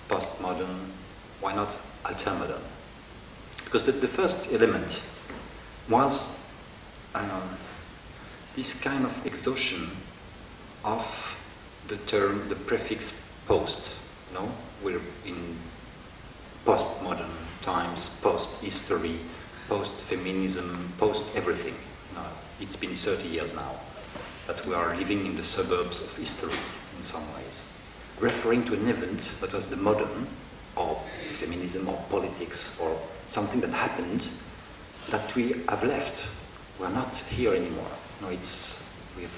postmodern? Why not altermodern? Because the first element was this kind of exhaustion of the term, the prefix post. No, we're in postmodern times, post-history, post-feminism, post-everything. No, it's been 30 years now that we are living in the suburbs of history in some ways, referring to an event that was the modern, or feminism, or politics, or something that happened that we have left. We're not here anymore. No, we've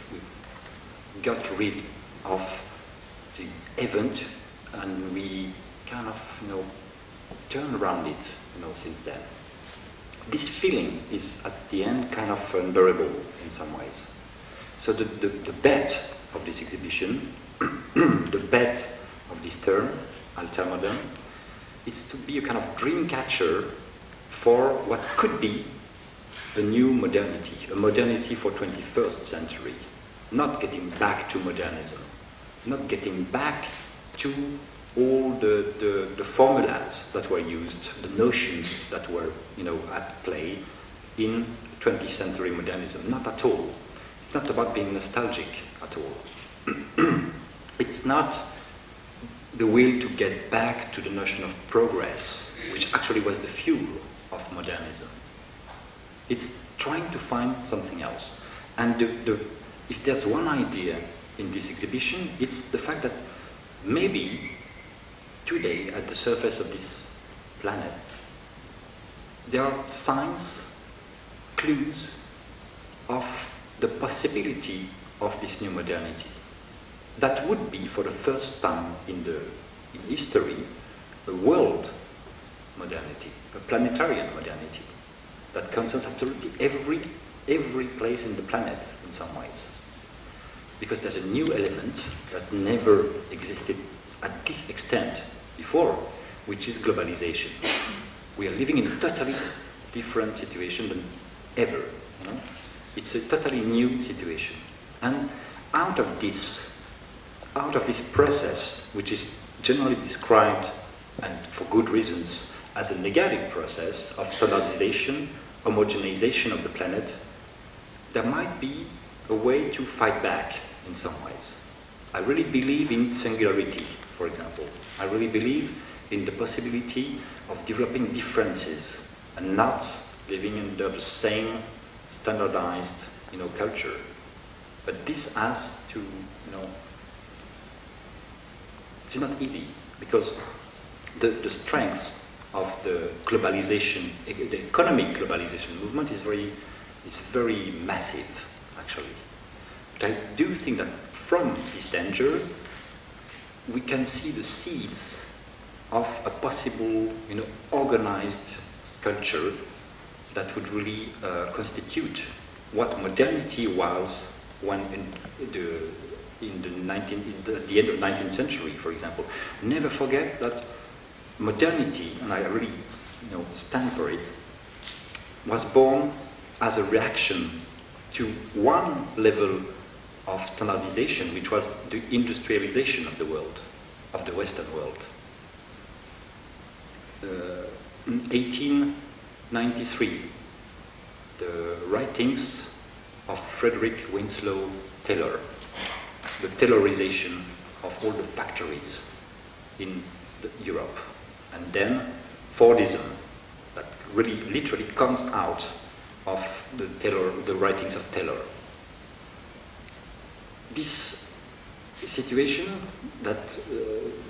got rid of the event, and we kind of, turn around it, since then. This feeling is at the end kind of unbearable in some ways. So the bet of this exhibition, the bet of this term, altermodern, it's to be a kind of dream catcher for what could be a new modernity, a modernity for 21st century. Not getting back to modernism, not getting back to all the formulas that were used, the notions that were, at play in 20th century modernism. Not at all. It's not about being nostalgic at all. It's not the will to get back to the notion of progress, which actually was the fuel of modernism. It's trying to find something else. And if there's one idea in this exhibition, it's the fact that maybe today, at the surface of this planet, there are signs, clues of the possibility of this new modernity. That would be, for the first time in history, a world modernity, a planetarian modernity, that concerns absolutely every place in the planet in some ways. Because there's a new element that never existed at this extent before, which is globalization. We are living in a totally different situation than ever. It's a totally new situation. And out of this process, which is generally described, and for good reasons, as a negative process of standardization, homogenization of the planet, there might be a way to fight back in some ways. I really believe in singularity, for example. I really believe in the possibility of developing differences and not living under the same standardized, culture. But this has to, it's not easy, because the strength of the globalization, the economic globalization movement is very massive, actually. But I do think that from this danger, we can see the seeds of a possible, organized culture that would really constitute what modernity was when at the end of 19th century, for example. Never forget that modernity, and I really, stand for it, was born as a reaction to one level of standardization, which was the industrialization of the world, of the Western world. In 1893, the writings of Frederick Winslow Taylor, the Taylorization of all the factories in Europe, and then Fordism, that really literally comes out of the writings of Taylor. This situation, that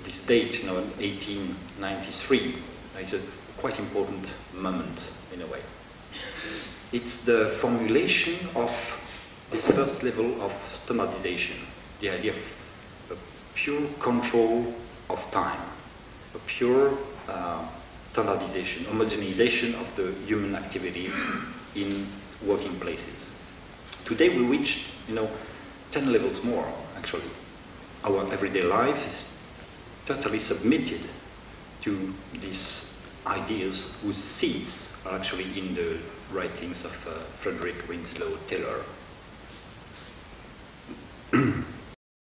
this date, 1893, is a quite important moment in a way. It's the formulation of this first level of standardization, the idea of a pure control of time, a pure standardization, homogenization of the human activities in working places. Today we reached, 10 levels more, actually. Our everyday life is totally submitted to these ideas whose seeds are actually in the writings of Frederick Winslow Taylor.